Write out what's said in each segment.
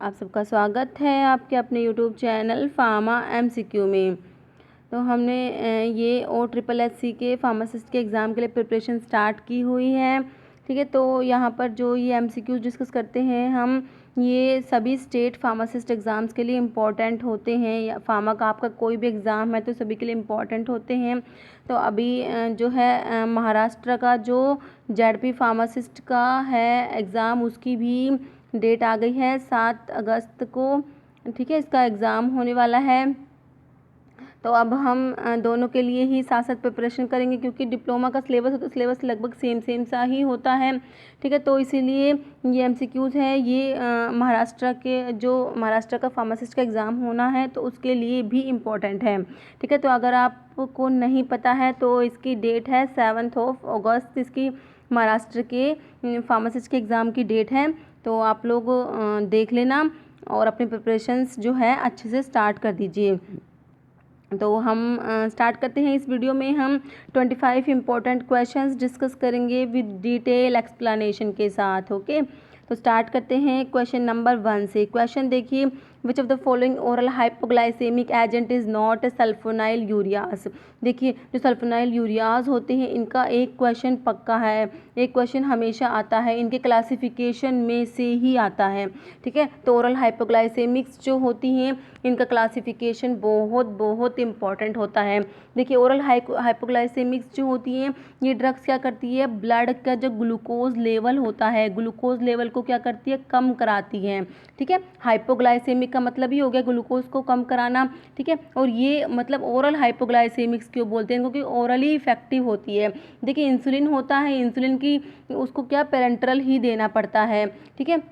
आप सबका स्वागत है आपके अपने यूट्यूब चैनल फार्मा एमसीक्यू में। तो हमने ये OSSC के फार्मासिस्ट के एग्ज़ाम के लिए प्रिपरेशन स्टार्ट की हुई है। ठीक है, तो यहाँ पर जो ये एमसीक्यू डिस्कस करते हैं हम, ये सभी स्टेट फार्मासिस्ट एग्ज़ाम्स के लिए इम्पॉर्टेंट होते हैं। या फार्मा का आपका कोई भी एग्ज़ाम है तो सभी के लिए इम्पॉर्टेंट होते हैं। तो अभी जो है महाराष्ट्र का जो जेडपी फार्मासिस्ट का है एग्ज़ाम, उसकी भी डेट आ गई है 7 अगस्त को। ठीक है, इसका एग्ज़ाम होने वाला है। तो अब हम दोनों के लिए ही साथ साथ प्रिपरेशन करेंगे, क्योंकि डिप्लोमा का सिलेबस है तो सिलेबस लगभग सेम सा ही होता है। ठीक है, तो इसीलिए ये एमसीक्यूज़ है, ये महाराष्ट्र का फार्मासिस्ट का एग्ज़ाम होना है तो उसके लिए भी इम्पोर्टेंट है। ठीक है, तो अगर आपको नहीं पता है तो इसकी डेट है 7 अगस्त, इसकी महाराष्ट्र के फार्मासिस्ट के एग्ज़ाम की डेट है। तो आप लोग देख लेना और अपनी प्रिपरेशंस जो है अच्छे से स्टार्ट कर दीजिए। तो हम स्टार्ट करते हैं। इस वीडियो में हम 25 इम्पोर्टेंट क्वेश्चंस डिस्कस करेंगे विद डिटेल एक्सप्लेनेशन के साथ। ओके, तो स्टार्ट करते हैं क्वेश्चन नंबर 1 से। क्वेश्चन देखिए, which of the following oral hypoglycemic agent is not sulfonylureas यूरियाज। देखिए, जो सल्फोनाइल यूरियाज होते हैं इनका एक क्वेश्चन पक्का है, एक क्वेश्चन हमेशा आता है, इनके क्लासिफिकेशन में से ही आता है। ठीक है, तो ओरल हाइपोग्लाइसेमिक्स जो होती हैं इनका क्लासिफिकेशन बहुत बहुत इंपॉर्टेंट होता है। देखिए, ओरल हाइपोग्लाइसेमिक्स जो होती हैं ये ड्रग्स क्या करती है, ब्लड का जो ग्लूकोज लेवल होता है, ग्लूकोज लेवल को क्या करती है, कम कराती है। ठीक है, हाइपोग्लाइसेमिक का मतलब ही हो गया ग्लूकोज को कम कराना। ठीक है, और ये मतलब ओरल हाइपोग्लाइसेमिक्स क्यों बोलते हैं, क्योंकि ओरली इफेक्टिव होती है। देखिए, इंसुलिन होता है, इंसुलिन की उसको क्या पेरेंटरल ही देना पड़ता है। ठीक है,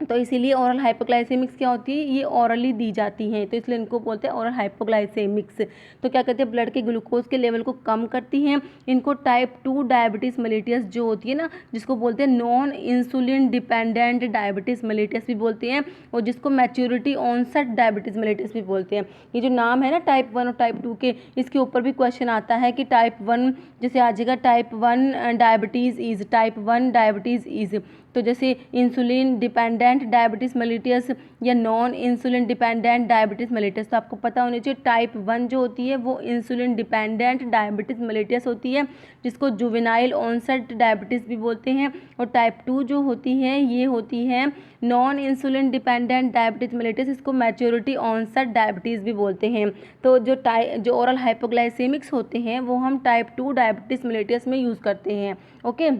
तो इसीलिए ओरल हाइपोग्लाइसेमिक्स क्या होती है, ये ओरली दी जाती हैं, तो इसलिए इनको बोलते हैं ओरल हाइपोग्लाइसेमिक्स। तो क्या कहते हैं, ब्लड के ग्लूकोज के लेवल को कम करती हैं। इनको टाइप 2 डायबिटीज़ मेलिटस जो होती है ना, जिसको बोलते हैं non insulin dependent diabetes mellitus भी बोलते हैं, और जिसको मैच्योरिटी ऑनसेट डायबिटीज़ मेलिटस भी बोलते हैं। ये जो नाम है ना टाइप 1 और टाइप 2 के, इसके ऊपर भी क्वेश्चन आता है कि टाइप 1 जैसे आ जाएगा, type 1 diabetes is, type 1 diabetes is. तो जैसे इंसुलिन डिपेंडेंट डायबिटीज़ मेलिटस या non insulin dependent diabetes mellitus, तो आपको पता होना चाहिए टाइप 1 जो होती है वो इंसुलिन डिपेंडेंट डायबिटीज़ मेलिटस होती है, जिसको जुवेनाइल ऑनसेट डायबिटीज़ भी बोलते हैं। और टाइप 2 जो होती है ये होती है non insulin dependent diabetes mellitus, इसको मैच्योरिटी ऑनसेट डायबिटीज़ भी बोलते हैं। तो जो ओरल हाइपोग्लाइसेमिक्स होते हैं वो हम टाइप 2 डायबिटीज़ मेलिटस में यूज़ करते हैं। ओके,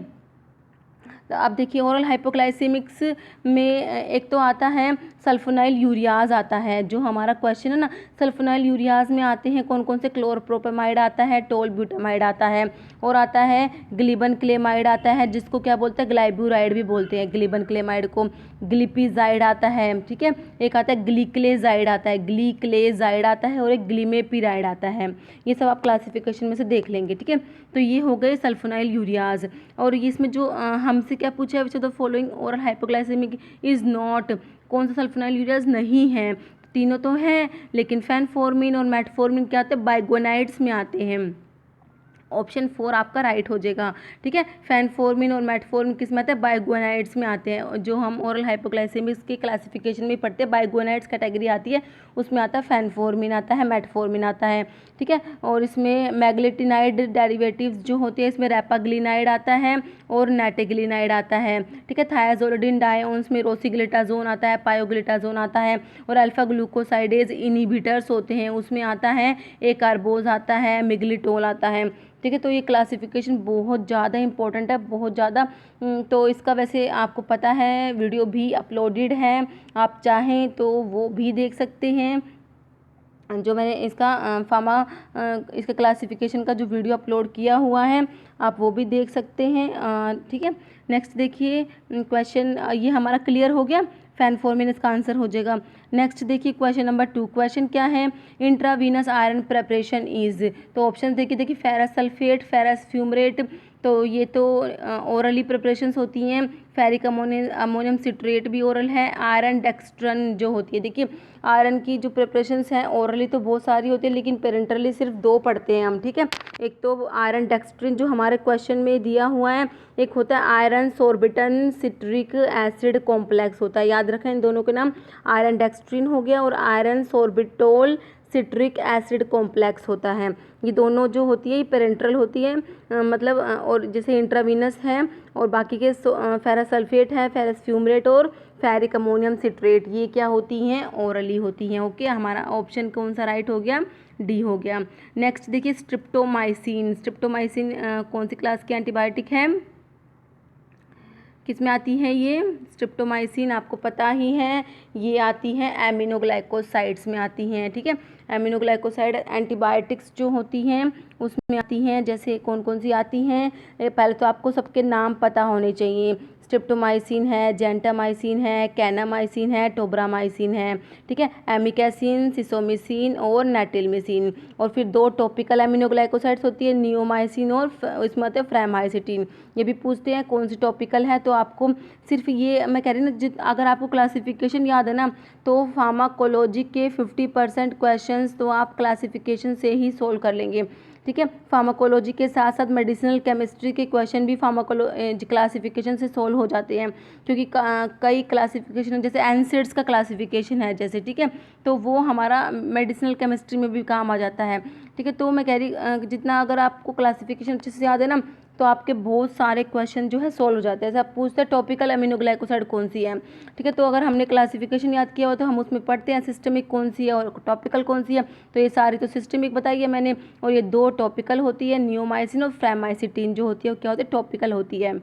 तो अब देखिए, ओरल हाइपोग्लाइसेमिक्स में एक तो आता है सल्फोनाइल यूरियाज आता है, जो हमारा क्वेश्चन है ना, सल्फोनाइल यूरियाज में आते हैं कौन कौन से, क्लोरप्रोपेमाइड आता है, टोलब्यूटामाइड आता है, और आता है ग्लिबन क्लेमाइड आता है, जिसको क्या बोलते हैं, ग्लाइब्यूराइड भी बोलते हैं ग्लिबन क्लेमाइड को। ग्लिपिजाइड आता है, ठीक है, एक आता है ग्लिक्लेजाइड आता है, ग्लिक्लेजाइड आता है, और एक ग्लिमेपिराइड आता है। ये सब आप क्लासिफिकेशन में से देख लेंगे। ठीक है, तो ये हो गए सल्फोनाइल यूरियाज। और इसमें जो हमसे क्या पूछा है, which of the following oral hypoglycemic is not, कौन सा सल्फोनाइल यूरियाज नहीं है। तीनों तो हैं, लेकिन फैनफोर्मिन और मेटफोर्मिन क्या आते हैं, बाइगोनाइड्स में आते हैं। ऑप्शन 4 आपका राइट हो जाएगा। ठीक है, फैनफोर्मिन और मेटफोर्मिन किस में आते हैं, बाइगोनाइड्स में आते हैं। जो हम ओरल हाइपोग्लाइसेमिक्स के क्लासिफिकेशन में पढ़ते हैं, बाइगोनाइड्स कैटेगरी आती है, उसमें आता है फैनफोर्मिन आता है, मेटफोर्मिन आता है। ठीक है, और इसमें मैग्लेटिनाइड डेरिवेटिव्स जो होते हैं, इसमें रैपाग्लिनाइड आता है और नेटेग्लिनाइड आता है। ठीक है, थायाजोलिडिन डायोन्स में रोसिग्लिटाजोन आता है, पायोग्लिटाजोन आता है, और अल्फा ग्लूकोसाइडेज इनिबिटर्स होते हैं, उसमें आता है एकार्बोज आता है, मिग्लिटोल आता है। ठीक है, तो ये क्लासिफिकेशन बहुत ज़्यादा इंपॉर्टेंट है, बहुत ज़्यादा। तो इसका वैसे आपको पता है वीडियो भी अपलोडेड है, आप चाहें तो वो भी देख सकते हैं। जो मैंने इसका इसका क्लासिफिकेशन का जो वीडियो अपलोड किया हुआ है, आप वो भी देख सकते हैं। ठीक है, नेक्स्ट देखिए क्वेश्चन, ये हमारा क्लियर हो गया, फैनफोर्मिन इसका आंसर हो जाएगा। नेक्स्ट देखिए क्वेश्चन नंबर 2। क्वेश्चन क्या है, इंट्रावीनस आयरन प्रेपरेशन इज। तो ऑप्शन देखिए, फेरस सल्फेट, फेरस फ्यूमरेट, तो ये तो ओरली प्रिपरेशंस होती हैं। फेरिक अमोनियम सिट्रेट भी ओरल है। आयरन डेक्स्ट्रन जो होती है, देखिए आयरन की जो प्रिपरेशंस हैं ओरली तो बहुत सारी होती है, लेकिन पेरेंटली सिर्फ 2 पढ़ते हैं हम, ठीक है। एक तो आयरन डेक्स्ट्रिन जो हमारे क्वेश्चन में दिया हुआ है, एक होता है आयरन सोर्बिटन सिट्रिक एसिड कॉम्प्लेक्स होता है। याद रखें इन दोनों के नाम, आयरन डेक्स्ट्रिन हो गया और iron sorbitol citric acid complex होता है। ये दोनों जो होती है ये पेरेंट्रल होती है, मतलब और जैसे इंट्रावीनस है, और बाकी के फेरस सल्फेट है, फेरस फ्यूमरेट और फेरिक अमोनियम सिट्रेट, ये क्या होती हैं, ओरली होती हैं। ओके, हमारा ऑप्शन कौन सा राइट हो गया, डी हो गया। नेक्स्ट देखिए स्ट्रिप्टोमाइसिन। स्ट्रिप्टोमाइसिन कौन सी क्लास की एंटीबायोटिक है, किस में आती है ये स्ट्रिप्टोमाइसिन, आपको पता ही है, ये आती है एमिनोग्लाइकोसाइड्स में आती हैं, ठीक है। एमिनोग्लाइकोसाइड एंटीबायोटिक्स जो होती हैं उसमें आती हैं। जैसे कौन कौन सी आती हैं, पहले तो आपको सबके नाम पता होने चाहिए। स्ट्रिप्टोमाइसिन है, जेंटामाइसिन है, कैनामाइसिन है, टोब्रामाइसिन है, ठीक है। एमिकैसिन, सिसोमिसिन और नेटिलमिसिन। और फिर 2 टॉपिकल एमिनोग्लाइकोसाइड्स होती है, नियोमाइसिन और इसमें आते हैं फ्रामाइसिटिन। ये भी पूछते हैं कौन सी टॉपिकल है, तो आपको सिर्फ ये मैं कह रही हूँ ना, अगर आपको क्लासिफिकेशन याद है ना, तो फार्माकोलॉजी के 50% क्वेश्चंस तो आप क्लासिफिकेशन से ही सोल्व कर लेंगे, ठीक है। फार्माकोलॉजी के साथ साथ मेडिसिनल केमिस्ट्री के क्वेश्चन भी क्लासिफिकेशन से सोल्व हो जाते हैं, क्योंकि कई क्लासिफिकेशन जैसे एनसेड्स का क्लासिफिकेशन है जैसे, ठीक है, तो वो हमारा मेडिसिनल केमिस्ट्री में भी काम आ जाता है, ठीक है। तो मैं कह रही जितना अगर आपको क्लासिफिकेशन अच्छे से याद है ना, तो आपके बहुत सारे क्वेश्चन जो है सोल्व हो जाते हैं। जैसे आप पूछते हैं टॉपिकल एमिनोग्लाइकोसाइड कौन सी है, ठीक है, तो अगर हमने क्लासिफिकेशन याद किया हो तो हम उसमें पढ़ते हैं सिस्टमिक कौन सी है और टॉपिकल कौन सी है। तो ये सारी तो सिस्टमिक बताई है मैंने, और ये 2 टॉपिकल होती है, नियोमाइसिन और फ्रामाइसिटिन जो होती है वो क्या होती है, टॉपिकल होती है,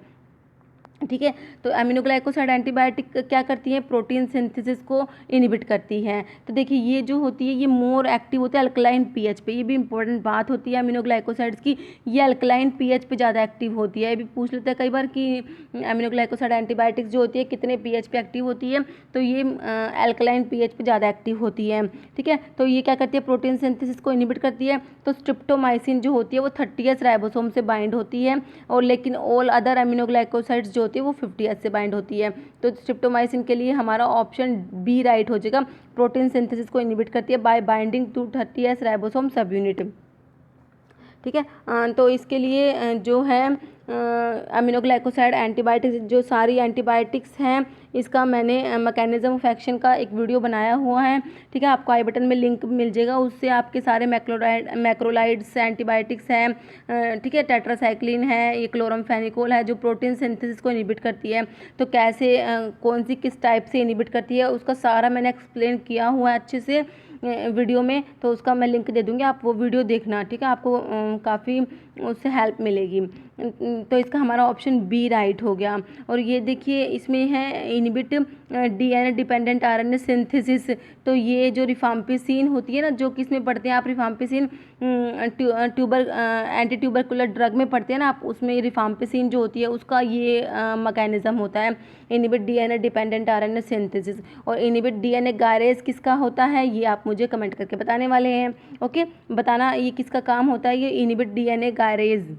ठीक है। तो एमिनोग्लाइकोसाइड एंटीबायोटिक क्या करती है, प्रोटीन सिंथेसिस को इनहिबिट करती है। तो देखिए ये जो होती है ये मोर एक्टिव होता है अल्कलाइन पीएच पे, ये भी इंपॉर्टेंट बात होती है एमिनोग्लाइकोसाइड्स की, ये अल्कलाइन पीएच पे ज़्यादा एक्टिव होती है। ये भी पूछ लेते हैं कई बार कि एमिनोग्लाइकोसाइड एंटीबायोटिक्स जो होती है कितने पीएच पे एक्टिव होती है, तो ये अल्कलाइन पीएच पे ज़्यादा एक्टिव होती है, ठीक है। तो ये क्या करती है, प्रोटीन सिंथेसिस को इनहिबिट करती है। तो स्ट्रिप्टोमाइसिन जो होती है वो 30S राइबोसोम से बाइंड होती है, और लेकिन ऑल अदर एमिनोग्लाइकोसाइड्स जो होती है वो 50S से बाइंड होती है। तो स्ट्रिप्टोमाइसिन के लिए हमारा ऑप्शन बी राइट हो जाएगा, प्रोटीन सिंथेसिस को इनहिबिट करती है by binding to 30S ribosome sub unit, ठीक है। तो इसके लिए जो है एमिनोग्लाइकोसाइड एंटीबायोटिक्स, जो सारी एंटीबायोटिक्स हैं इसका मैंने मैकेनिज्म ऑफ एक्शन का एक वीडियो बनाया हुआ है, ठीक है। आपको आई बटन में लिंक मिल जाएगा, उससे आपके सारे मैक्रोलाइड्स एंटीबायोटिक्स हैं, ठीक है। टेट्रासाइक्लिन है, ये क्लोरामफेनिकोल है जो प्रोटीन सिंथेसिस को इनहिबिट करती है। तो कैसे कौन सी किस टाइप से इनहिबिट करती है उसका सारा मैंने एक्सप्लेन किया हुआ है अच्छे से वीडियो में, तो उसका मैं लिंक दे दूँगी, आप वो वीडियो देखना, ठीक है। आपको काफ़ी उससे हेल्प मिलेगी। तो इसका हमारा ऑप्शन बी राइट हो गया। और ये देखिए इसमें है inhibit DNA dependent RNA synthesis. तो ये जो रिफाम्पिसिन होती है ना, जो किस में पढ़ते हैं आप, रिफाम्पिसिन एंटी ट्यूबरकुलर ड्रग में पढ़ते हैं ना आप, उसमें रिफाम्पिसिन जो होती है उसका ये मैकेनिज्म होता है, inhibit DNA dependent RNA synthesis. और इनहिबिट डीएनए गायरेज किसका होता है ये आप मुझे कमेंट करके बताने वाले हैं, ओके। बताना ये किसका काम होता है, ये इनहिबिट डीएनए गायरेज,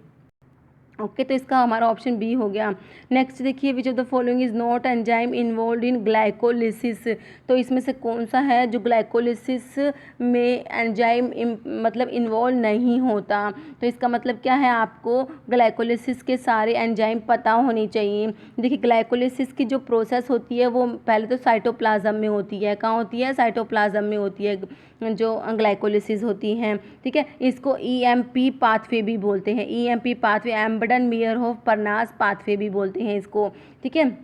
ओके। तो इसका हमारा ऑप्शन बी हो गया। नेक्स्ट देखिए, which of the following is not enzyme involve in glycolysis. तो इसमें से कौन सा है जो ग्लाइकोलिसिस में एंजाइम मतलब इन्वॉल्व नहीं होता। तो इसका मतलब क्या है, आपको ग्लाइकोलिसिस के सारे एंजाइम पता होने चाहिए। देखिए ग्लाइकोलिसिस की जो प्रोसेस होती है वो पहले तो साइटोप्लाज्म में होती है, कहाँ होती है, साइटोप्लाज्म में होती है जो ग्लाइकोलिसिस होती हैं, ठीक है। इसको ईएमपी पाथवे भी बोलते हैं, ईएमपी पाथवे, एम्बर्डन मेयरहोफ परनास पाथवे भी बोलते हैं इसको, ठीक है।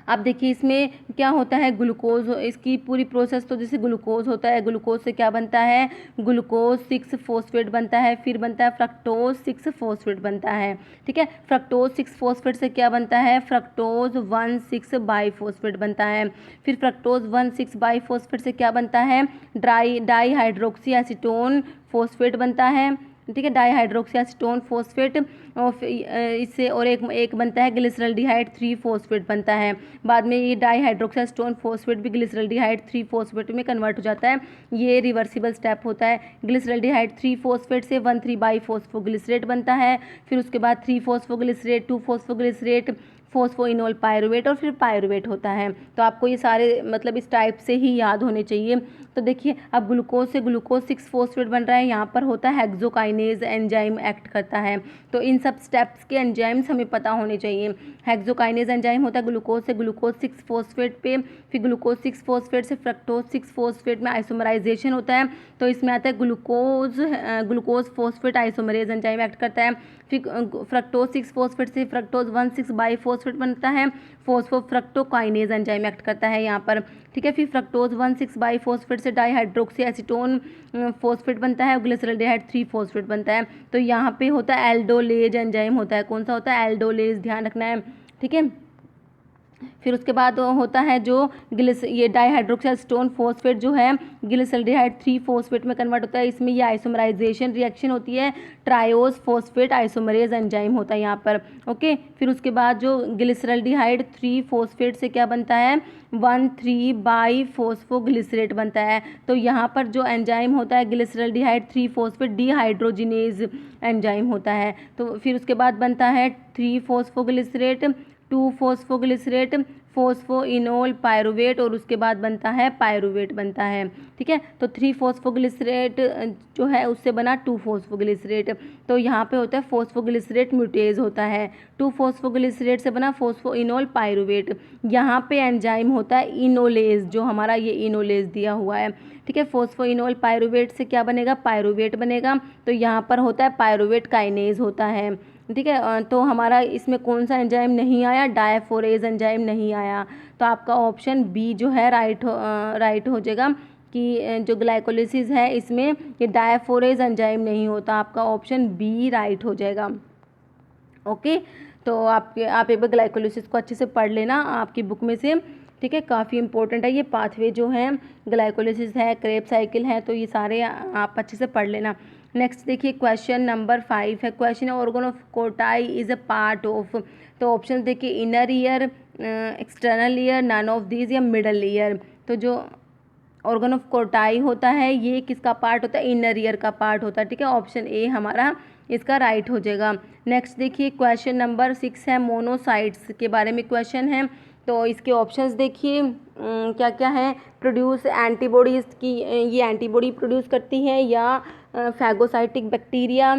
अब देखिए इसमें क्या होता है, ग्लूकोज, इसकी पूरी प्रोसेस तो जैसे ग्लूकोज होता है, ग्लूकोज से क्या बनता है, ग्लूकोज 6 फॉस्फेट बनता है, फिर बनता है फ्रक्टोज 6 फॉस्फेट बनता है, ठीक है। फ्रक्टोज 6 फॉस्फेट से क्या बनता है, फ्रक्टोज 1,6 बाईफॉस्फेट बनता है। फिर फ्रक्टोज 1,6 बाईफॉस्फेट से क्या बनता है, डाई हाइड्रोक्सी एसीटोन फॉस्फेट बनता है। ठीक है, डाईहाइड्रोक्सी एसीटोन फॉस्फेट, और इससे और एक बनता है ग्लिसरल्डिहाइड 3 फॉस्फेट बनता है। बाद में ये डाईहाइड्रोक्सी एसीटोन फॉस्फेट भी ग्लिसरल्डिहाइड 3 फॉस्फेट में कन्वर्ट हो जाता है। ये रिवर्सिबल स्टेप होता है। ग्लिसरल्डिहाइड 3 फॉस्फेट से 1,3 बाईफॉस्फोग्लिसरेट बनता है। फिर उसके बाद 3 फॉस्फोग्लिसरेट, 2 फॉस्फोग्लिसरेट, फोस्फोइनोल पायरुवेट और फिर पायरुवेट होता है। तो आपको ये सारे मतलब इस टाइप से ही याद होने चाहिए। तो देखिए, अब ग्लूकोज से ग्लूकोज 6 फॉस्फेट बन रहा है, यहाँ पर होता है हेक्सोकाइनेज एंजाइम एक्ट करता है। तो इन सब स्टेप्स के एंजाइम्स हमें पता होने चाहिए। हेक्सोकाइनेज एंजाइम होता है ग्लूकोज से ग्लूकोज 6 फॉस्फेट पे, फिर ग्लूकोज 6 फॉस्फेट से फ्रक्टोज 6 फॉस्फेट में आइसोमराइजेशन होता है। तो इसमें आता है glucose phosphate isomerase enzyme act करता है। फिर फ्रक्टोज 6 फॉस्फेट से फ्रक्टोज 1,6 बाईफॉस्फेट बनता है, फोस्फोफ्रक्टोकाइनेज एंजाइम एक्ट करता है यहाँ पर। ठीक है, फिर फ्रक्टोज 1,6 बाईफॉस्फेट से डाईहाइड्रोक्सी एसीटोन फॉस्फेट बनता है, ग्लिसरल्डिहाइड 3 फॉस्फेट बनता है। तो यहाँ पे होता है एल्डोलेज एंजाइम होता है। कौन सा होता है? एल्डोलेज, ध्यान रखना है। ठीक है, फिर उसके बाद होता है जो ये डाईहाइड्रोक्सी एसीटोन फॉस्फेट जो है ग्लिसरल्डिहाइड 3 फॉस्फेट में कन्वर्ट होता है। इसमें ये आइसोमराइजेशन रिएक्शन होती है, ट्रायोज फॉस्फेट आइसोमरेज एंजाइम होता है यहाँ पर। ओके, फिर उसके बाद जो ग्लिसरल्डिहाइड 3 फॉस्फेट से क्या बनता है? 1,3 बाईफॉस्फोग्लिसरेट बनता है। तो यहाँ पर जो एंजाइम होता है ग्लिसरल्डिहाइड 3 फॉस्फेट डिहाइड्रोजिनेज एंजाइम होता है। तो फिर उसके बाद बनता है 3 फॉस्फोग्लिसरेट, 2 फॉस्फोग्लिसरेट, फोस्फोइनोल पायरुवेट और उसके बाद बनता है पायरुवेट बनता है। ठीक है, तो 3 फॉस्फोग्लिसरेट जो है उससे बना 2 फॉस्फोग्लिसरेट। तो यहाँ पे होता है फॉस्फोग्लिसरेट म्यूटेज होता है। 2 फॉस्फोग्लिसरेट से बना फोस्फोइनोल पायरुवेट। यहाँ पे एंजाइम होता है इनोलेज, जो हमारा ये इनोलेज दिया हुआ है। ठीक है, फोस्फोइनोल पायरुवेट से क्या बनेगा? पायरुवेट बनेगा। तो यहाँ पर होता है पायरुवेट काइनेज होता है। ठीक है, तो हमारा इसमें कौन सा एंजाइम नहीं आया? डायफोरेज एंजाइम नहीं आया। तो आपका ऑप्शन बी जो है राइट हो जाएगा कि जो ग्लाइकोलिसिस है इसमें ये डायफोरेज एंजाइम नहीं होता। आपका ऑप्शन बी राइट हो जाएगा। ओके, तो आप एक बार ग्लाइकोलिसिस को अच्छे से पढ़ लेना आपकी बुक में से। ठीक है, काफ़ी इंपॉर्टेंट है ये पाथवे जो है, ग्लाइकोलिसिस है, क्रेब्स साइकिल है, तो ये सारे आप अच्छे से पढ़ लेना। नेक्स्ट देखिए, क्वेश्चन नंबर 5 है। Question organ of Corti is a part of. तो ऑप्शन देखिए, inner ear, external ear, none of these या मिडल ईयर। तो जो ऑर्गन ऑफ कोटाई होता है ये किसका पार्ट होता है? इनर ईयर का पार्ट होता है। ठीक है, ऑप्शन ए हमारा इसका राइट हो जाएगा। नेक्स्ट देखिए, क्वेश्चन नंबर 6 है, मोनोसाइट्स के बारे में क्वेश्चन है। तो इसके ऑप्शंस देखिए क्या क्या है। प्रोड्यूस एंटीबॉडीज़ की, ये एंटीबॉडी प्रोड्यूस करती है या फैगोसाइटिक बैक्टीरिया।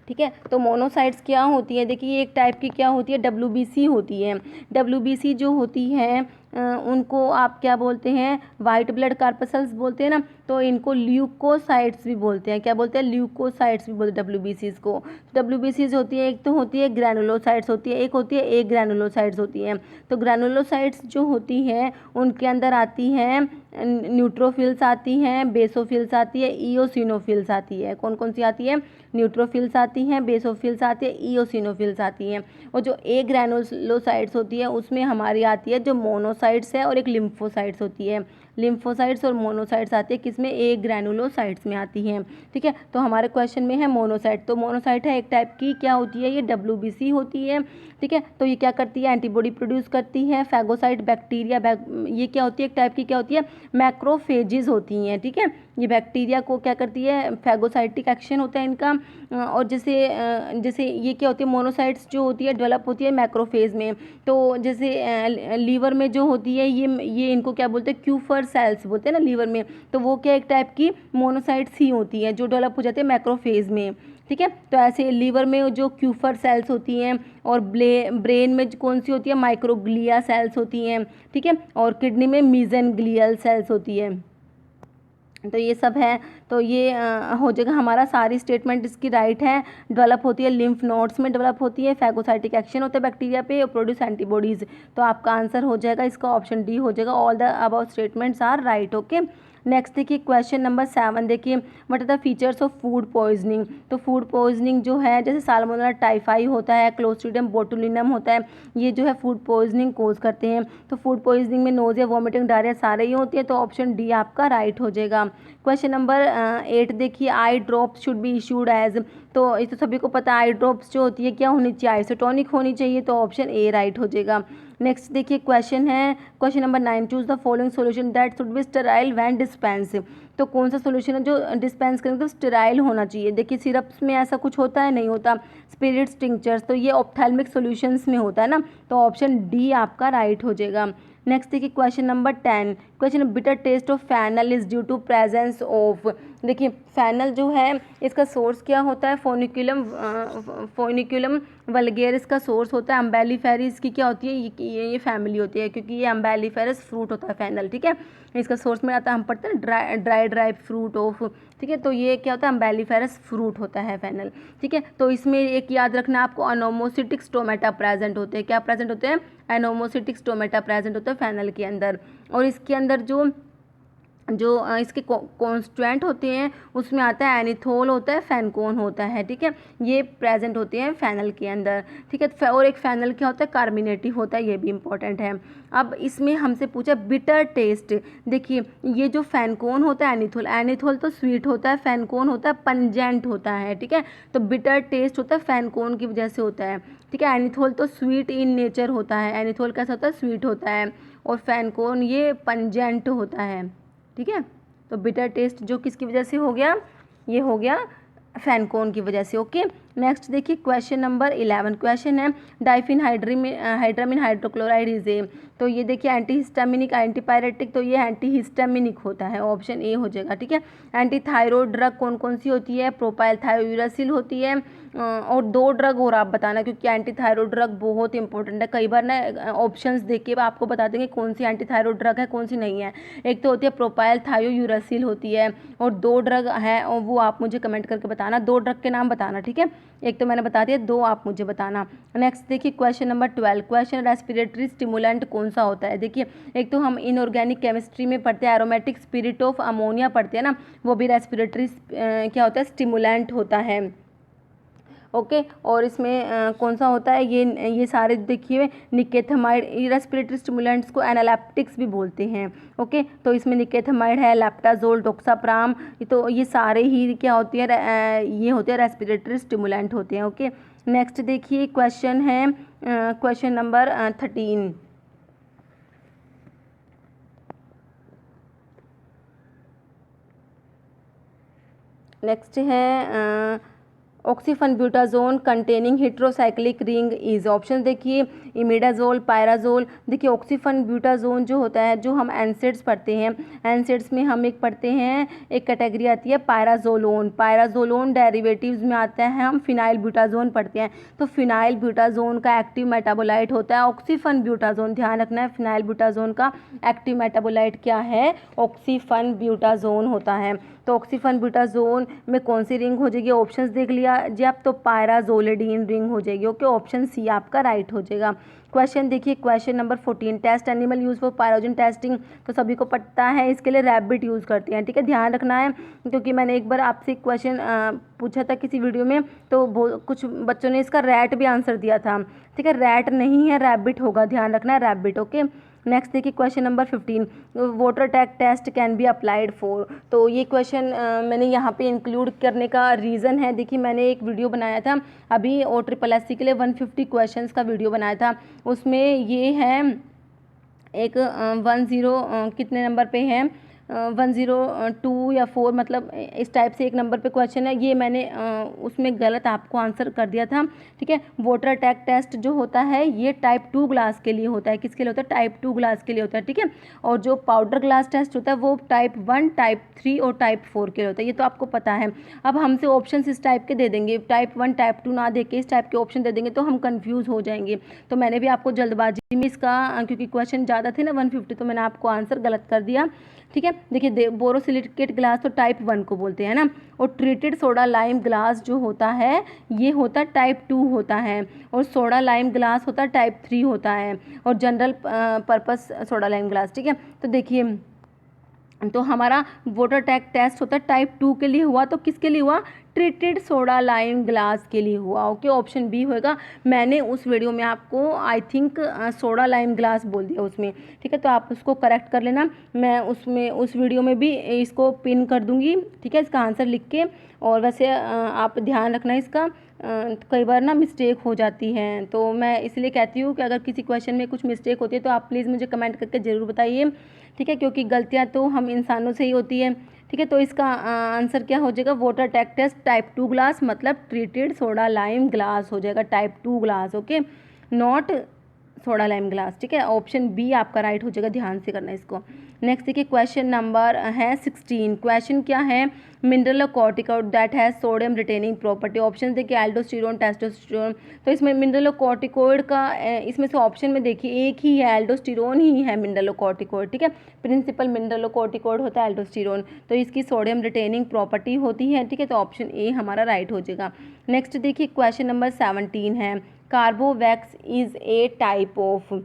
ठीक है, तो मोनोसाइट्स क्या होती है? देखिए एक टाइप की क्या होती है? WBC होती है। WBC जो होती है उनको आप क्या बोलते हैं? वाइट ब्लड कार्पसल्स बोलते हैं ना, तो इनको ल्यूकोसाइट्स भी बोलते हैं। क्या बोलते हैं? ल्यूकोसाइट्स भी बोलते हैं WBCs को। WBCs होती है, एक तो होती है ग्रैनुलोसाइट्स होती है, एक होती है ए ग्रैनुलोसाइट्स होती हैं। तो ग्रैनुलोसाइट्स जो होती हैं उनके अंदर आती हैं न्यूट्रोफिल्स आती हैं, बेसोफिल्स आती है, ईओसिनोफिल्स आती है। कौन कौन सी आती है? न्यूट्रोफिल्स आती हैं, बेसोफिल्स आती है, ईओसिनोफिल्स आती हैं। और जो ए ग्रैनुलोसाइट्स होती है उसमें हमारी आती है जो मोनोसाइट्स है और एक लिम्फोसाइट्स होती है। लिम्फोसाइट्स और मोनोसाइट्स आती है किसमें? ए ग्रैनुलोसाइट्स में आती हैं। ठीक है, तो हमारे क्वेश्चन में है मोनोसाइट। तो मोनोसाइट है एक टाइप की, क्या होती है? ये WBC होती है। ठीक है, तो ये क्या करती है? एंटीबॉडी प्रोड्यूस करती है। फैगोसाइट बैक्टीरिया ये क्या होती है? एक टाइप की क्या होती है? मैक्रोफेजेस होती हैं। ठीक है, ये बैक्टीरिया को क्या करती है? फैगोसाइटिक एक्शन होता है इनका। और जैसे ये क्या होती है? मोनोसाइट्स जो होती है डेवलप होती है मैक्रोफेज में। तो जैसे लीवर में जो होती है ये इनको क्या बोलते हैं? क्यूफर सेल्स बोलते हैं ना लीवर में। तो वो क्या एक टाइप की मोनोसाइट्स ही होती हैं जो डेवलप हो जाते हैं मैक्रोफेज में। ठीक है, तो ऐसे लीवर में जो क्यूफर सेल्स होती हैं और ब्रेन में कौन सी होती है? माइक्रोग्लिया सेल्स होती हैं। ठीक है, और किडनी में मीजेनग्लियल सेल्स होती है। तो ये सब है। तो ये हो जाएगा हमारा, सारी स्टेटमेंट इसकी राइट है। डेवलप होती है लिम्फ नोड्स में, डेवलप होती है, फैगोसाइटिक एक्शन होता है बैक्टीरिया पे और प्रोड्यूस एंटीबॉडीज़। तो आपका आंसर हो जाएगा इसका ऑप्शन डी हो जाएगा। All the above statements are right. Okay, next देखिए क्वेश्चन नंबर 7 देखिए, what are the features of food poisoning. तो फूड पॉइजनिंग जो है जैसे साल्मोनेला टाइफाई होता है, क्लोस्ट्रीडियम बोटुलिनम होता है, ये जो है फूड पॉइजनिंग कोज करते हैं। तो फूड पॉइजनिंग में नोजिया, वॉमिटिंग, डायरिया सारे ही होती है, तो ऑप्शन डी आपका राइट हो जाएगा। क्वेश्चन नंबर 8 देखिए, eye drops should be issued as. तो ये तो सभी को पता है, आई ड्रॉप्स जो होती है क्या होनी चाहिए, आइसोटोनिक होनी चाहिए, तो ऑप्शन ए राइट हो जाएगा। नेक्स्ट देखिए क्वेश्चन है question number 9, choose the following solution that should be sterile when dispense. तो कौन सा सॉल्यूशन है जो डिस्पेंस करेंगे तो स्टेराइल होना चाहिए। देखिए सिरप्स में ऐसा कुछ होता है, नहीं होता। स्पिरिट्स, टिंक्चर्स, तो ये ऑप्थेल्मिक सॉल्यूशंस में होता है ना, तो ऑप्शन डी आपका राइट हो जाएगा। नेक्स्ट देखिए question number 10, question bitter taste of fennel is due to presence of. देखिए फैनल जो है इसका सोर्स क्या होता है, फोनिकुलम वल्गेरिस का सोर्स होता है। अम्बेलिफेरस की क्या होती है, ये फैमिली होती है, क्योंकि ये अम्बेलिफेरस फ्रूट होता है फैनल, ठीक है। इसका सोर्स में आता है, हम पढ़ते हैं ड्राई फ्रूट ऑफ, ठीक है। तो ये क्या होता है, अम्बेलिफेरस फ्रूट होता है फैनल, ठीक है। तो इसमें एक याद रखना आपको, अनोमोसिटिक स्टोमेटा प्रेजेंट होते हैं। क्या प्रेजेंट होते हैं, एनोमोसिटिक स्टोमेटा प्रेजेंट होता है फैनल के अंदर। और इसके अंदर जो इसके कॉन्स्टिट्यूएंट होते हैं उसमें आता है एनिथोल होता है, फैनकोन होता है, ठीक है। ये प्रेजेंट होते हैं फैनल के अंदर, ठीक है। और एक फैनल क्या होता है, कार्मिनेटिव होता है, ये भी इंपॉर्टेंट है। अब इसमें हमसे पूछा बिटर टेस्ट। देखिए ये जो फैनकोन होता है, एनिथोल तो स्वीट होता है, फैनकोन होता है पंजेंट होता है, ठीक है। तो बिटर टेस्ट होता है फैनकोन की वजह से होता है, ठीक है। एनिथोल तो स्वीट इन नेचर होता है, एनिथोल कैसा होता है, स्वीट होता है, और फैनकोन ये पंजेंट होता है, ठीक है। तो बिटर टेस्ट जो किसकी वजह से हो गया, ये हो गया फैनकोन की वजह से, ओके। नेक्स्ट देखिए क्वेश्चन नंबर 11, क्वेश्चन है डाइफिन हाइड्रामिन हाइड्रोक्लोराइड इज ए। तो ये देखिए एंटीहिस्टामिनिक, एंटीपायरेटिक, तो ये एंटीहिस्टामिनिक होता है, ऑप्शन ए हो जाएगा, ठीक है। एंटी थायरॉइड ड्रग कौन कौन सी होती है, प्रोपाइल थायोयूरासिल होती है, और 2 ड्रग और आप बताना, क्योंकि एंटी थायरॉइड ड्रग बहुत इंपॉर्टेंट है। कई बार ना ऑप्शंस देख के आपको बता देंगे कौन सी एंटी थायरॉइड ड्रग है, कौन सी नहीं है। एक तो होती है प्रोपाइल थायोयूरासिल होती है, और 2 ड्रग है, और वो आप मुझे कमेंट करके बताना, 2 ड्रग के नाम बताना, ठीक है। एक तो मैंने बता दिया, 2 आप मुझे बताना। नेक्स्ट देखिए question number 12, question respiratory stimulant कौन सा होता है। देखिए एक तो हम इनऑर्गेनिक केमिस्ट्री में पढ़ते हैं, एरोमेटिक स्पिरिट ऑफ अमोनिया पढ़ते हैं ना, वो भी रेस्पिरेटरी क्या होता है, स्टिमुलेंट होता है, ओके। और इसमें कौन सा होता है, ये सारे देखिए निकेथेमाइड, रेस्पिरेटरी स्टिमुलेंट्स को एनालेप्टिक्स भी बोलते हैं, ओके। तो इसमें निकेथेमाइड है, लैप्टाजोल, डोक्साप्राम, तो ये सारे ही क्या होती है, ये होते हैं रेस्पिरेटरी स्टिमुलेंट होते हैं, ओके। नेक्स्ट देखिए क्वेश्चन है क्वेश्चन नंबर 13, नेक्स्ट है oxyphenbutazone containing heterocyclic ring is. Option देखिए इमिडाजोल, पायराजोल। देखिए ऑक्सीफनब्यूटाजोन जो होता है, जो हम एनसेड्स पढ़ते हैं, एनसेड्स में हम एक पढ़ते हैं, एक कैटेगरी आती है पायराजोलोन। पायराजोलोन डेरिवेटिव्स में आता है हम फिनाइल ब्यूटाजोन पढ़ते हैं। तो फिनाइल ब्यूटाजोन का एक्टिव मेटाबोलाइट होता है ऑक्सीफनब्यूटाजोन, ध्यान रखना है। फिनाइल ब्यूटाजोन का एक्टिव मेटाबोलाइट क्या है, ऑक्सीफनब्यूटाजोन होता है। तो ऑक्सीफनब्यूटाजोन में कौन सी रिंग हो जाएगी, ऑप्शंस देख लिया जी आप, तो पायराजोलिडीन रिंग हो जाएगी, ओके। ऑप्शन सी आपका राइट हो जाएगा। क्वेश्चन देखिए question number 14, test animal use for pyrogen testing. तो सभी को पता है इसके लिए रैबिट यूज़ करते हैं, ठीक है। ध्यान रखना है, क्योंकि मैंने एक बार आपसे क्वेश्चन पूछा था किसी वीडियो में, तो कुछ बच्चों ने इसका रैट भी आंसर दिया था, ठीक है। रैट नहीं है, रैबिट होगा, ध्यान रखना है, रैबिट, ओके। नेक्स्ट देखिए question number 15, water tag test can be applied for. तो ये क्वेश्चन मैंने यहाँ पे इंक्लूड करने का रीज़न है, देखिए मैंने एक वीडियो बनाया था अभी और SSSC के लिए 150 क्वेश्चंस का वीडियो बनाया था, उसमें ये है एक 10 कितने नंबर पे है, 102 या 4, मतलब इस टाइप से एक नंबर पे क्वेश्चन है। ये मैंने उसमें गलत आपको आंसर कर दिया था, ठीक है। वाटर टैग टेस्ट जो होता है ये टाइप 2 ग्लास के लिए होता है, किसके लिए होता है, टाइप 2 ग्लास के लिए होता है, ठीक है। और जो पाउडर ग्लास टेस्ट होता है वो टाइप 1, टाइप 3 और टाइप 4 के लिए होता है, ये तो आपको पता है। अब हमसे ऑप्शन इस टाइप के दे देंगे, टाइप 1 टाइप 2 ना दे के इस टाइप के ऑप्शन दे देंगे तो हम कन्फ्यूज़ हो जाएंगे। तो मैंने भी आपको जल्दबाजी में इसका, क्योंकि क्वेश्चन ज़्यादा थे ना 150, तो मैंने आपको आंसर गलत कर दिया, ठीक है। देखिए बोरोसिलिकेट ग्लास तो टाइप 1 को बोलते हैं ना, और ट्रीटेड सोडा लाइम ग्लास जो होता है ये होता टाइप 2 होता है, और सोडा लाइम ग्लास होता टाइप 3 होता है, और general purpose soda lime glass, ठीक है। तो देखिए तो हमारा वाटर टेस्ट होता है टाइप 2 के लिए हुआ, तो किसके लिए हुआ, ट्रीटेड सोडा लाइम ग्लास के लिए हुआ। ओके, ऑप्शन बी होएगा। मैंने उस वीडियो में आपको I think soda lime glass बोल दिया उसमें, ठीक है, तो आप उसको करेक्ट कर लेना। मैं उसमें उस वीडियो में भी इसको पिन कर दूंगी, ठीक है, इसका आंसर लिख के। और वैसे आप ध्यान रखना इसका, कई बार ना मिस्टेक हो जाती है, तो मैं इसलिए कहती हूँ कि अगर किसी क्वेश्चन में कुछ मिस्टेक होती है तो आप प्लीज़ मुझे कमेंट करके ज़रूर बताइए, ठीक है, क्योंकि गलतियाँ तो हम इंसानों से ही होती है, ठीक है। तो इसका आंसर क्या हो जाएगा, वाटर टेस्ट टाइप 2 ग्लास, मतलब ट्रीटेड सोडा लाइम ग्लास हो जाएगा, type 2 glass. Okay, not soda lime glass, ठीक है, ऑप्शन बी आपका राइट हो जाएगा, ध्यान से करना इसको। नेक्स्ट देखिए, क्वेश्चन नंबर है 16। क्वेश्चन क्या है, mineral corticoid that has sodium retaining property. Option देखिए, एल्डोस्टेरोन, टेस्टोस्टेरोन। तो इसमें मिनरल कॉर्टिकॉइड का इसमें से ऑप्शन में देखिए एक ही है, एल्डोस्टेरोन ही है मिनरल कॉर्टिकॉइड, ठीक है, प्रिंसिपल मिनरल कॉर्टिकॉइड होता है एल्डोस्टेरोन, तो इसकी सोडियम रिटेनिंग प्रॉपर्टी होती है, ठीक है, तो ऑप्शन ए हमारा राइट हो जाएगा। नेक्स्ट देखिए, क्वेश्चन नंबर 17 है, Corbevax is a type of.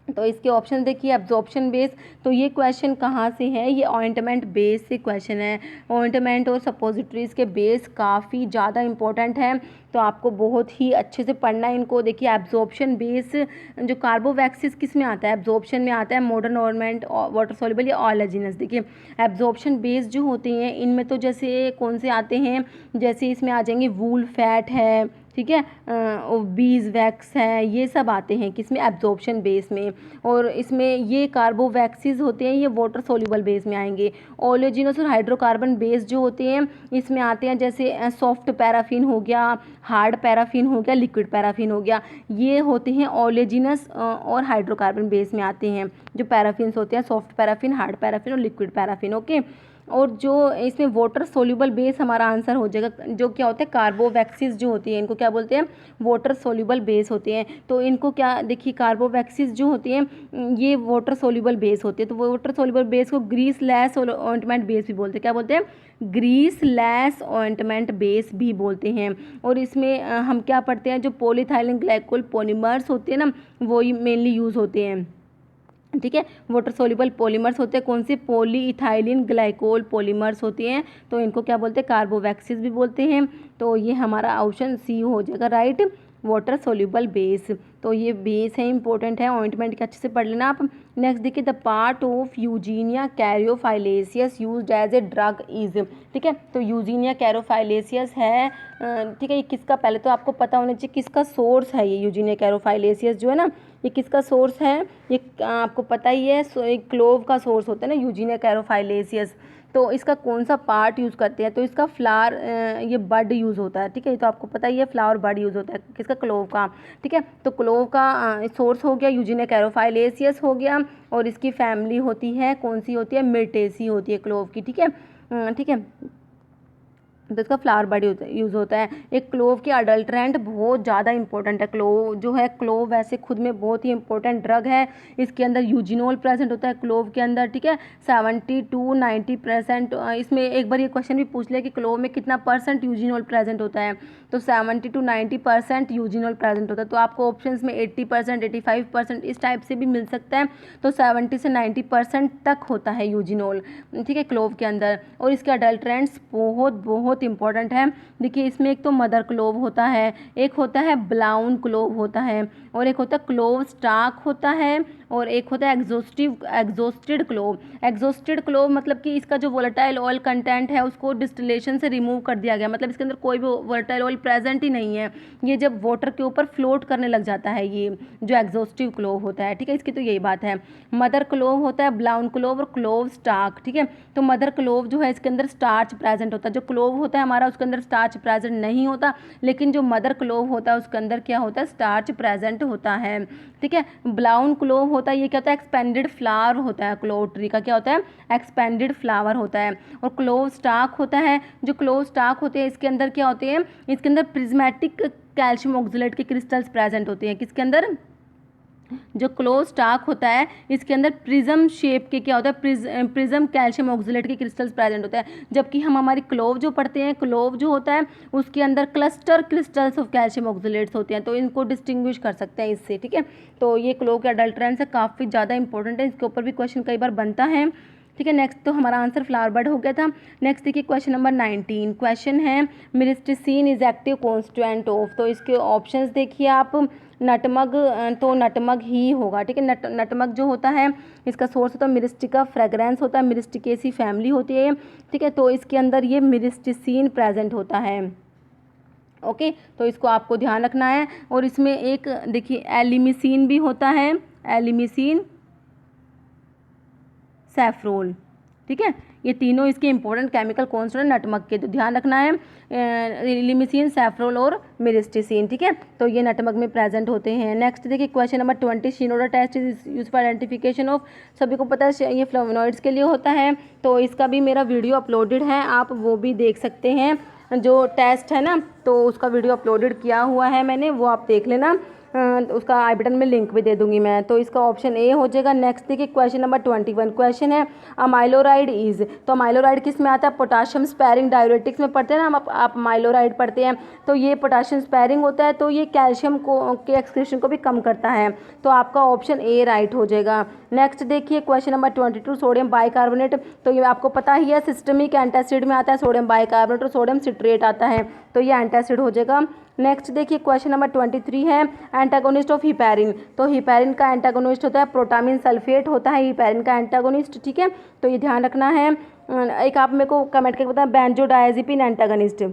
तो इसके ऑप्शन देखिए, एब्जॉर्प्शन बेस। तो ये क्वेश्चन कहाँ से है, ये ऑइंटमेंट बेस से क्वेश्चन है। ऑइंटमेंट और सपोजिटरीज के बेस काफ़ी ज़्यादा इंपॉर्टेंट है, तो आपको बहुत ही अच्छे से पढ़ना है इनको। देखिए, एब्जॉर्प्शन बेस जो कार्बोवैक्सिस किस में आता है, एब्जॉर्प्शन में आता है, मॉडर्न ऑर्नमेंट, वाटर सॉल्युबल या ऑलेजिनस। देखिए, एब्जॉर्प्शन बेस जो होते हैं इनमें तो जैसे कौन से आते हैं, जैसे इसमें आ जाएंगे वूल फैट है, ठीक है, बीज वैक्स है, ये सब आते हैं किसमें, एब्जॉर्प्शन बेस में। और इसमें ये कार्बोवैक्सीज होते हैं, ये वाटर सोल्यूबल बेस में आएंगे। ओलेजिनस और हाइड्रोकार्बन बेस जो होते हैं इसमें आते हैं, जैसे सॉफ्ट पैराफिन हो गया, हार्ड पैराफिन हो गया, लिक्विड पैराफिन हो गया, ये होते हैं ओलेजिनस और हाइड्रोकार्बन बेस में आते हैं। जो पैराफिन्स होते हैं, सॉफ्ट पैराफिन, हार्ड पैराफिन और लिक्विड पैराफिन। ओके, और जो इसमें वाटर सोल्यूबल बेस हमारा आंसर हो जाएगा, जो क्या होते हैं, कार्बोवैक्सीज जो होती है इनको क्या बोलते हैं, वाटर सोल्यूबल बेस होते हैं। तो इनको क्या देखिए, कार्बोवैक्सीज जो होती हैं ये वाटर सोल्यूबल बेस होती है, तो वो वाटर सोल्यूबल बेस को ग्रीस लेस ऑइंटमेंट बेस भी बोलते हैं। क्या बोलते हैं, ग्रीस लेस ऑइंटमेंट बेस भी बोलते हैं। और इसमें हम क्या पढ़ते हैं, जो पॉलीथाइलिन ग्लाइकोल पॉलीमर्स होते हैं ना, वो मेनली यूज़ होते हैं, ठीक है। वाटर सोल्यूबल पॉलीमर्स होते हैं कौन से, पॉलीइथाइलिन ग्लाइकोल पॉलीमर्स होती हैं, तो इनको क्या बोलते हैं, कार्बोवैक्सीज भी बोलते हैं। तो ये हमारा ऑप्शन सी हो जाएगा राइट, वाटर सोल्यूबल बेस। तो ये बेस है, इंपॉर्टेंट है, ऑइंटमेंट के अच्छे से पढ़ लेना आप। नेक्स्ट देखिए, the part of Eugenia caryophyllaceous used as a drug is, ठीक है। तो यूजीनिया कैरियोफाइलेसियस है, ठीक है, ये किसका, पहले तो आपको पता होना चाहिए किसका सोर्स है, ये यूजीनिया कैरियोफाइलेसियस जो है ना, ये किसका सोर्स है, ये आपको पता ही है, एक क्लोव का सोर्स होता है ना यूजीनिया कैरियोफाइलेसियस। तो इसका कौन सा पार्ट यूज़ करते हैं, तो इसका फ्लावर, ये बड यूज़ होता है, ठीक है, ये तो आपको पता ही है, फ्लावर बड यूज़ होता है किसका, क्लोव का, ठीक है। तो क्लोव का सोर्स हो गया यूजीनिया कैरियोफाइलेसियस हो गया, और इसकी फैमिली होती है कौन सी होती है, मिर्टेसी होती है क्लोव की, ठीक है, ठीक है। तो इसका फ्लावर बड यूज़ होता है। एक क्लोव की अडल्ट्रेंट बहुत ज़्यादा इंपॉर्टेंट है, क्लोव जो है, क्लोव वैसे खुद में बहुत ही इंपॉर्टेंट ड्रग है, इसके अंदर यूजिनोल प्रेजेंट होता है क्लोव के अंदर, ठीक है, 70 to 90%। इसमें एक बार ये क्वेश्चन भी पूछ लिया कि क्लोव में कितना परसेंट यूजिनोल प्रेजेंट होता है, तो 70 to 90% यूजिनोल प्रेजेंट होता है। तो आपको ऑप्शन में 80%, 85% इस टाइप से भी मिल सकता है, तो 70 से 90% तक होता है यूजिनोल, ठीक है, क्लोव के अंदर। और इसके अडल्ट्रेंट्स बहुत बहुत इंपॉर्टेंट है। देखिए, इसमें एक तो मदर क्लोव होता है, एक होता है ब्राउन क्लोव होता है, और एक होता है क्लोव स्टाक होता है, और एक होता है एग्जॉस्टेड क्लोव। एग्जॉस्टेड क्लोव मतलब कि इसका जो वोलेटाइल ऑयल कंटेंट है उसको डिस्टिलेशन से रिमूव कर दिया गया, मतलब इसके अंदर कोई भी वोलेटाइल ऑयल प्रेजेंट ही नहीं है, ये जब वाटर के ऊपर फ्लोट करने लग जाता है, ये जो एग्जॉस्टिव क्लोव होता है, ठीक है, इसकी तो यही बात है। मदर क्लोव होता है ब्राउन क्लोव और क्लोव स्टाक, ठीक है। तो मदर क्लोव जो है इसके अंदर स्टार्च प्रेजेंट होता है, जो क्लोव होता है हमारा उसके अंदर स्टार्च प्रेजेंट नहीं होता, लेकिन जो मदर क्लोव होता है उसके अंदर क्या होता है, स्टार्च प्रेजेंट होता है, ठीक है। ब्राउन क्लोव होता है, ये क्या होता है, एक्सपेंडेड फ्लावर होता है, क्लोव ट्री का क्या होता है, एक्सपेंडेड फ्लावर होता है। और क्लोव स्टाक होता है, जो क्लोव स्टाक होते हैं इसके अंदर क्या होते हैं, इसके अंदर प्रिज्मेटिक कैल्शियम ऑक्सलेट के क्रिस्टल्स प्रेजेंट होते हैं, किसके अंदर, जो क्लोव स्टाक होता है इसके अंदर प्रिज्म शेप के क्या होता है, प्रिज्म कैल्शियम ऑक्सलेट के क्रिस्टल्स प्रेजेंट होता है। जबकि हम हमारी क्लोव जो पढ़ते हैं, क्लोव जो होता है उसके अंदर cluster crystals of calcium oxalates होते हैं, तो इनको डिस्टिंग्विश कर सकते हैं इससे, ठीक है। तो ये क्लोव के अडल्ट्रेंट्स है, काफ़ी ज़्यादा इंपॉर्टेंट है, इसके ऊपर भी क्वेश्चन कई बार बनता है, ठीक है। नेक्स्ट तो हमारा आंसर फ्लावर बर्ड हो गया था। नेक्स्ट देखिए क्वेश्चन नंबर 19, क्वेश्चन है मिरिस्टिसिन इज एक्टिव कॉन्स्टिट्यूएंट ऑफ। तो इसके ऑप्शंस देखिए आप, नटमग, तो नटमग ही होगा, ठीक है। नटमग जो होता है इसका सोर्स होता है मिरिस्टिका फ्रेग्रेंस होता है, मिरिस्टिकेसी फैमिली होती है, ठीक है। तो इसके अंदर ये मिरिस्टिसिन प्रेजेंट होता है, ओके। तो इसको आपको ध्यान रखना है। और इसमें एक देखिए एलिमिसिन भी होता है, एलिमिसिन, सैफ्रोल, ठीक है। ये तीनों इसके इंपॉर्टेंट केमिकल कॉन्स्टिट्यूएंट नटमग के, तो ध्यान रखना है लिमिसिन, सैफ्रोल और मिरिस्टिसिन, ठीक है। तो ये नटमग में प्रेजेंट होते हैं। नेक्स्ट देखिए question number 20, Shinoda test is use for identification of. सभी को पता है ये फ्लेवोनॉइड्स के लिए होता है, तो इसका भी मेरा वीडियो अपलोडेड है, आप वो भी देख सकते हैं। जो टेस्ट है ना, तो उसका वीडियो अपलोडेड किया हुआ है मैंने, वो आप देख लेना, उसका आई बटन में लिंक भी दे दूंगी मैं। तो इसका ऑप्शन ए हो जाएगा। नेक्स्ट देखिए क्वेश्चन नंबर 21, क्वेश्चन है अमाइलोराइड इज। तो अमाइलोराइड किस में आता है, पोटाशियम स्पैरिंग डायूरेटिक्स में पढ़ते हैं ना आप अमाइलोराइड पढ़ते हैं, तो ये पोटाशियम स्पैरिंग होता है, तो ये कैल्शियम को के एक्सक्रीशन को भी कम करता है, तो आपका ऑप्शन ए राइट हो जाएगा। नेक्स्ट देखिए क्वेश्चन नंबर 22, सोडियम बाइकार्बोनेट। तो ये आपको पता ही है सिस्टमिक एंटासिड में आता है सोडियम बाइकार्बोनेट और सोडियम सिट्रेट आता है, तो ये एंटासिड हो जाएगा। नेक्स्ट देखिए क्वेश्चन नंबर 23 है एंटागोनिस्ट ऑफ हिपैरिन। तो हिपैरिन का एंटागोनिस्ट होता है प्रोटामिन सल्फेट होता है हिपैरिन का एंटागोनिस्ट, ठीक है। तो ये ध्यान रखना है। एक आप मेरे को कमेंट करके बताएं बेंजोडायजेपिन एंटागोनिस्ट,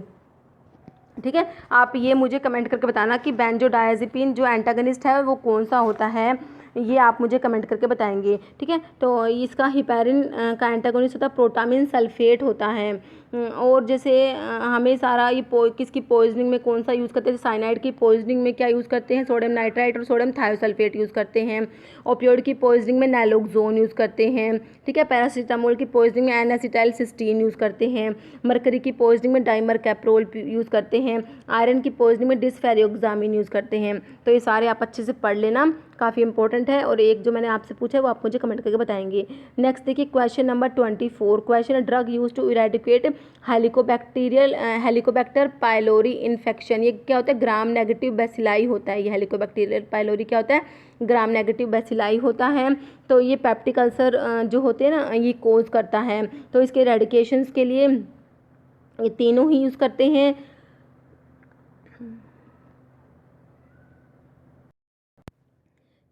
ठीक है। आप ये मुझे कमेंट करके बताना कि बेंजोडायजेपिन जो एंटागोनिस्ट है वो कौन सा होता है, ये आप मुझे कमेंट करके बताएंगे, ठीक है। तो इसका हिपैरिन का एंटागोनिस्ट होता है प्रोटामिन सल्फेट होता है। और जैसे हमें सारा ये किसकी पॉइजनिंग में कौन सा यूज़ करते हैं, साइनाइड की पॉइजनिंग में क्या यूज़ करते हैं, सोडियम नाइट्राइट और सोडियम थायोसल्फेट यूज़ करते हैं। ओपियोइड की पॉइजनिंग में नैलोक्सोन यूज़ करते हैं, ठीक है। पैरासीटामोल की पॉइजनिंग में एन एसिटाइल सिस्टीन यूज़ करते हैं। मरकरी की पॉइजनिंग में डाइमर कैप्रोल यूज़ करते हैं। आयरन की पॉइजनिंग में डिसफेरियोक्सामिन यूज़ करते हैं। तो ये सारे आप अच्छे से पढ़ लेना, काफ़ी इंपॉर्टेंट है। और एक जो मैंने आपसे पूछा है वो आप मुझे कमेंट करके बताएंगे। नेक्स्ट देखिए क्वेश्चन नंबर 24, क्वेश्चन है drug use to eradicate Helicobacter pylori infection. ये क्या होता है, ग्राम नेगेटिव बैसिलाई होता है। ये हेलिकोबैक्टीरियल पाइलोरी क्या होता है, ग्राम नेगेटिव बैसिलाई होता है। तो ये पेप्टिक अल्सर जो होते हैं ना, ये कोज करता है। तो इसके रेडिकेशंस के लिए ये तीनों ही यूज़ करते हैं।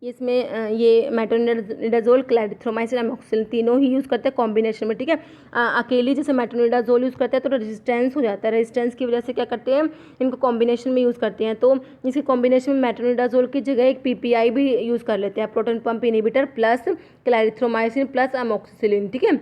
इसमें ये मेट्रोनिडाजोल, क्लैरिथ्रोमाइसिन, एमोक्सिसिलिन तीनों ही यूज़ करते हैं कॉम्बिनेशन में, ठीक है। अकेली जैसे मेट्रोनिडाजोल यूज़ करते हैं तो रेजिस्टेंस हो जाता है, रेजिस्टेंस की वजह से क्या करते हैं, इनको कॉम्बिनेशन में यूज़ करते हैं। तो इसके कॉम्बिनेशन में मेट्रोनिडाजोल की जगह एक पीपीआई भी यूज़ कर लेते हैं, proton pump inhibitor plus clarithromycin plus amoxicillin, ठीक है।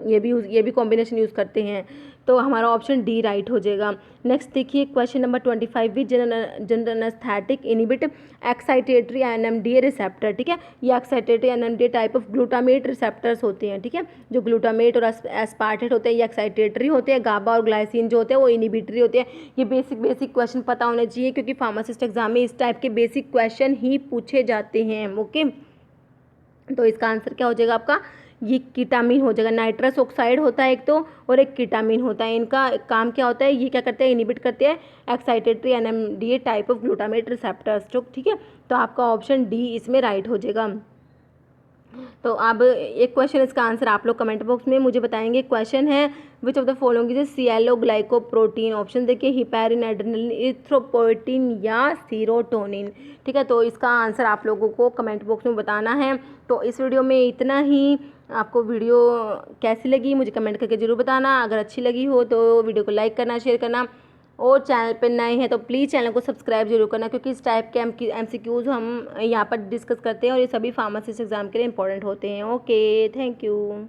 ये भी कॉम्बिनेशन यूज़ करते हैं। तो हमारा ऑप्शन डी राइट हो जाएगा। नेक्स्ट देखिए question number 25, which general anaesthetic inhibit excitatory NMDA receptor, ठीक है। ये excitatory NMDA type of glutamate receptors होते हैं, ठीक है। जो ग्लूटामेट और एस्पार्टेट होते हैं ये एक्साइटेटरी होते हैं, गाबा और ग्लाइसिन जो होते हैं वो इनहिबिटरी होते हैं। ये बेसिक क्वेश्चन पता होने चाहिए, क्योंकि फार्मासिस्ट एग्जाम में इस टाइप के बेसिक क्वेश्चन ही पूछे जाते हैं, ओके। तो इसका आंसर क्या हो जाएगा आपका, ये कीटामिन हो जाएगा। नाइट्रस ऑक्साइड होता है एक तो, और एक कीटामिन होता है। इनका काम क्या होता है, ये क्या करते हैं, इनहिबिट करते हैं excitatory NMDA type of glutamate receptors, ठीक है। तो आपका ऑप्शन डी इसमें राइट हो जाएगा। तो अब एक क्वेश्चन, इसका आंसर आप लोग कमेंट बॉक्स में मुझे बताएंगे। क्वेश्चन है which of the following is CLO glycoprotein. Option देखिए हिपैरिन, एड्रेनलिन, इरिथ्रोपोइटिन या सीरोटोनिन, ठीक है। तो इसका आंसर आप लोगों को कमेंट बॉक्स में बताना है। तो इस वीडियो में इतना ही। आपको वीडियो कैसी लगी मुझे कमेंट करके ज़रूर बताना। अगर अच्छी लगी हो तो वीडियो को लाइक करना, शेयर करना, और चैनल पर नए हैं तो प्लीज़ चैनल को सब्सक्राइब जरूर करना, क्योंकि इस टाइप के एमसीक्यूज़ हम यहाँ पर डिस्कस करते हैं और ये सभी फार्मासिस्ट एग्ज़ाम के लिए इंपॉर्टेंट होते हैं। Okay, thank you.